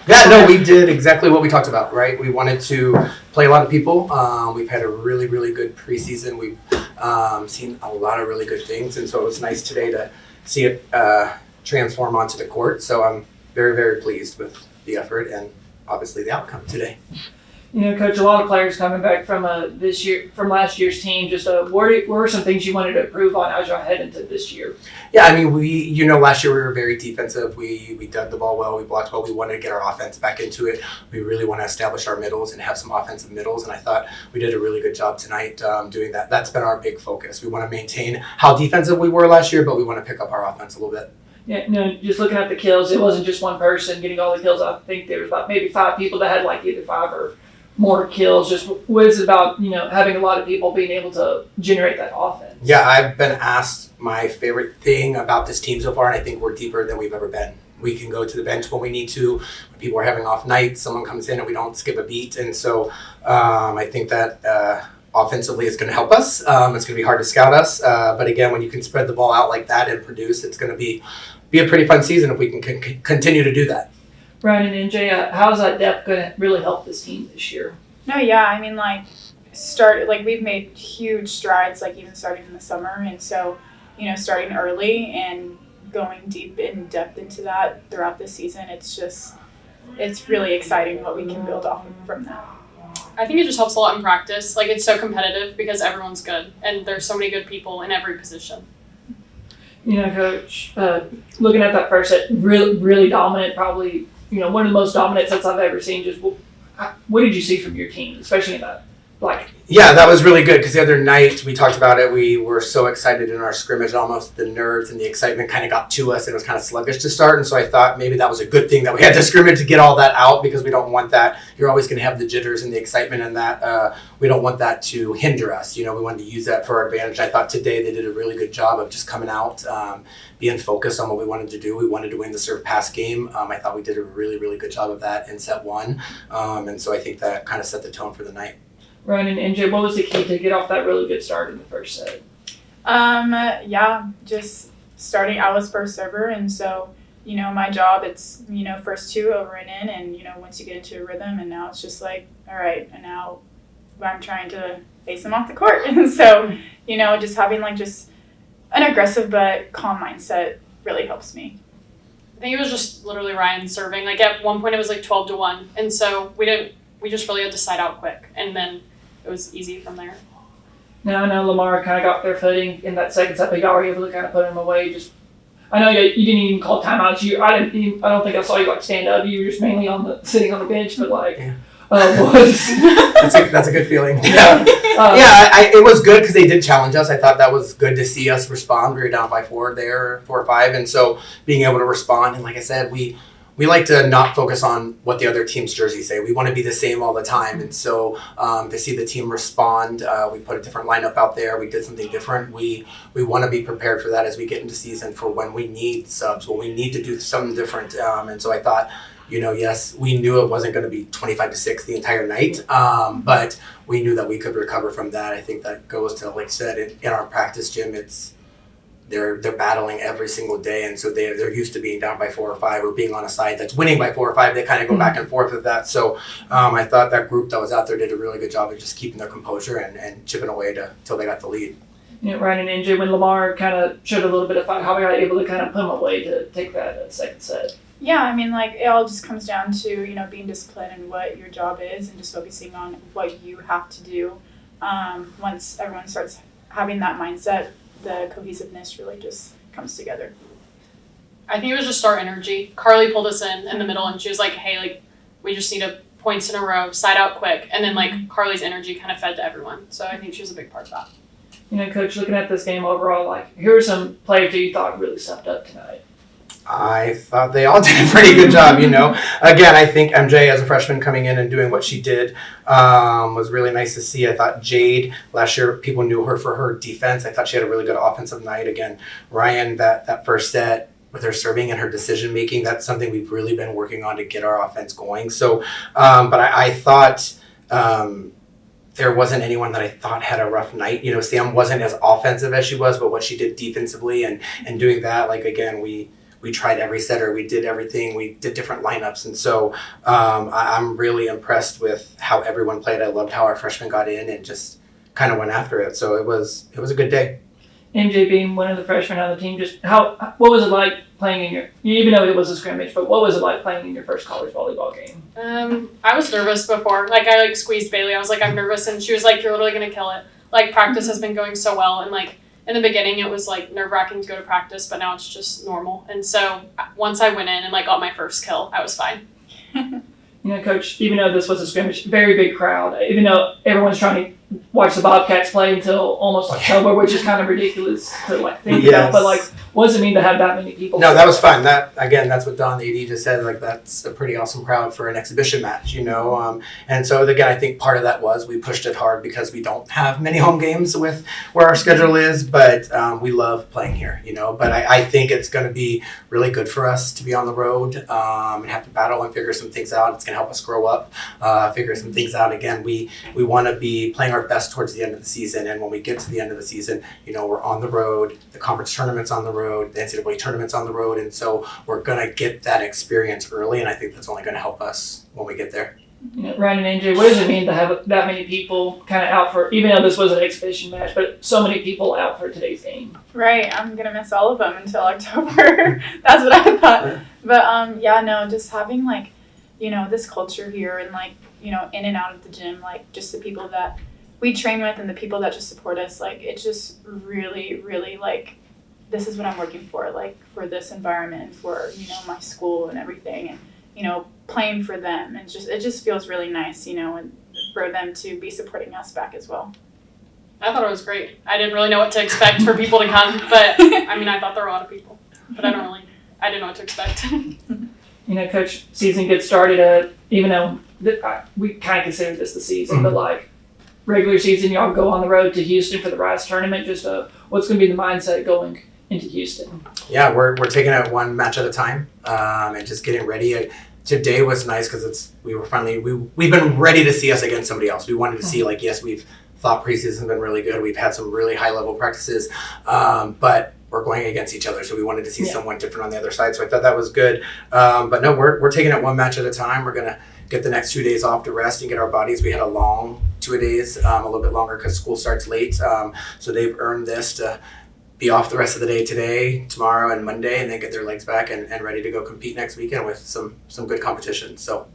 Yeah, no, we did exactly what we talked about, right? We wanted to play a lot of people. We've had a really, really good preseason. We've seen a lot of really good things, and so it was nice today to see it transform onto the court. So I'm very, very pleased with the effort and obviously the outcome today. Coach, a lot of players coming back from from last year's team. Just what were some things you wanted to improve on as you head into this year? Yeah, I mean, last year we were very defensive. We dug the ball well, we blocked well. We wanted to get our offense back into it. We really want to establish our middles and have some offensive middles, and I thought we did a really good job tonight doing that. That's been our big focus. We want to maintain how defensive we were last year, but we want to pick up our offense a little bit. Yeah, just looking at the kills, it wasn't just one person getting all the kills. I think there was about maybe 5 people that had like either 5 or more kills. Just what is it about, having a lot of people being able to generate that offense? Yeah, I've been asked my favorite thing about this team so far, and I think we're deeper than we've ever been. We can go to the bench when we need to. When people are having off nights, someone comes in and we don't skip a beat. And so I think that offensively it's going to help us. It's going to be hard to scout us. But again, when you can spread the ball out like that and produce, it's going to be a pretty fun season if we can continue to do that. Ryan and NJ, how's that depth going to really help this team this year? No, yeah, I mean, we've made huge strides, even starting in the summer, and so, starting early and going deep in depth into that throughout the season, it's really exciting what we can build off of from that. I think it just helps a lot in practice. It's so competitive because everyone's good, and there's so many good people in every position. Coach, looking at that first set, really, really dominant, probably, one of the most dominant sets I've ever seen. Just what did you see from your team, especially in that? Yeah, that was really good because the other night we talked about it. We were so excited in our scrimmage, almost the nerves and the excitement kind of got to us, and it was kind of sluggish to start. And so I thought maybe that was a good thing that we had the scrimmage to get all that out, because we don't want that. You're always going to have the jitters and the excitement, and that we don't want that to hinder us. We wanted to use that for our advantage. I thought today they did a really good job of just coming out, being focused on what we wanted to do. We wanted to win the serve pass game. I thought we did a really, really good job of that in set 1. And so I think that kind of set the tone for the night. Ryan and NJ, what was the key to get off that really good start in the first set? Just starting. I was first server, and so my job, it's first 2 over and in, and once you get into a rhythm, and now it's just all right, and now I'm trying to face them off the court, and so just having just an aggressive but calm mindset really helps me. I think it was just literally Ryan serving. At one point it was 12-1, and so we just really had to side out quick, and then it was easy from there. Now, I know Lamar kind of got their footing in that second set, but y'all were able to kind of put him away. I know you didn't even call timeouts. I don't think I saw you stand up. You were just mainly sitting on the bench, but that's a good feeling. Yeah, it was good because they did challenge us. I thought that was good to see us respond. We were down by 4 or 5, and so being able to respond, and like I said, we like to not focus on what the other team's jerseys say. We want to be the same all the time. And so to see the team respond, we put a different lineup out there. We did something different. We want to be prepared for that as we get into season, for when we need subs, when we need to do something different. And so I thought, yes, we knew it wasn't going to be 25-6 the entire night, but we knew that we could recover from that. I think that goes to, like I said, in our practice gym, they're battling every single day, and so they're used to being down by 4 or 5 or being on a side that's winning by 4 or 5. They kind of go back and forth with that. So I thought that group that was out there did a really good job of just keeping their composure and chipping away till they got the lead. Ryan and NJ, when Lamar kind of showed a little bit of fight, how we got able to kind of put him away to take that second set? Yeah, I mean, it all just comes down to, being disciplined and what your job is, and just focusing on what you have to do. Once everyone starts having that mindset, the cohesiveness really just comes together. I think it was just our energy. Carly pulled us in the middle, and she was like, hey, we just need points in a row, side out quick. And then Carly's energy kind of fed to everyone. So I think she was a big part of that. Coach, looking at this game overall, who are some players that you thought really stepped up tonight? I thought they all did a pretty good job, Again, I think MJ, as a freshman, coming in and doing what she did was really nice to see. I thought Jade, last year, people knew her for her defense. I thought she had a really good offensive night. Again, Ryan, that first set with her serving and her decision-making, that's something we've really been working on to get our offense going. So, but I thought there wasn't anyone that I thought had a rough night. Sam wasn't as offensive as she was, but what she did defensively and doing that, again, we we tried every setter, we did everything, we did different lineups. And so I'm really impressed with how everyone played. I loved how our freshmen got in and just kind of went after it. So it was a good day. MJ being one of the freshmen on the team, just what was it like playing in your, even though it was a scrimmage, but what was it like playing in your first college volleyball game? I was nervous before. Like, I squeezed Bailey. I was like, I'm nervous, and she was like, you're literally gonna kill it. Like, practice has been going so well, and like in the beginning it was like nerve-wracking to go to practice, but now it's just normal. And so once I went in and like got my first kill, I was fine. You know, Coach, even though this was a scrimmage, very big crowd, even though everyone's trying to watch the Bobcats play until almost October, which is kind of ridiculous to like think about, but like, what does it mean to have that many people? No, that was fun. That, again, that's what Don, the AD, just said. Like, that's a pretty awesome crowd for an exhibition match, you know. And so, again, I think part of that was we pushed it hard because we don't have many home games with where our schedule is, but we love playing here, you know. But I think it's going to be really good for us to be on the road and have to battle and figure some things out. It's going to help us grow up, figure some things out. Again, we want to be playing our best towards the end of the season, and when we get to the end of the season, you know, we're on the road, the conference tournament's on the road, the NCAA tournament's on the road, and so we're going to get that experience early, and I think that's only going to help us when we get there. You know, Ryan and AJ, what does it mean to have that many people kind of out for, even though this was an exhibition match, but so many people out for today's game? Right, I'm gonna miss all of them until October. That's what I thought. But yeah, no, just having like, you know, this culture here and like, you know, in and out of the gym, like just the people that we train with and the people that just support us, like it's just really, really like, this is what I'm working for, like for this environment and for, you know, my school and everything, and, you know, playing for them, and it just feels really nice, you know, and for them to be supporting us back as well. I thought it was great. I didn't really know what to expect for people to come, but I mean, I thought there were a lot of people, but I didn't know what to expect. You know, Coach, season gets started, even though we kind of consider this the season, but like regular season, y'all go on the road to Houston for the Rise tournament. Just what's going to be the mindset going into Houston? Yeah, we're taking it one match at a time and just getting ready. Today was nice because we've been ready to see us against somebody else. We wanted to see, like, yes, we've thought preseason's been really good. We've had some really high level practices, but we're going against each other, so we wanted to see someone different on the other side. So I thought that was good. But no, we're taking it one match at a time. We're gonna get the next 2 days off to rest and get our bodies. We had a long 2 days, a little bit longer because school starts late. So they've earned this to be off the rest of the day today, tomorrow, and Monday, and then get their legs back and ready to go compete next weekend with some good competition. So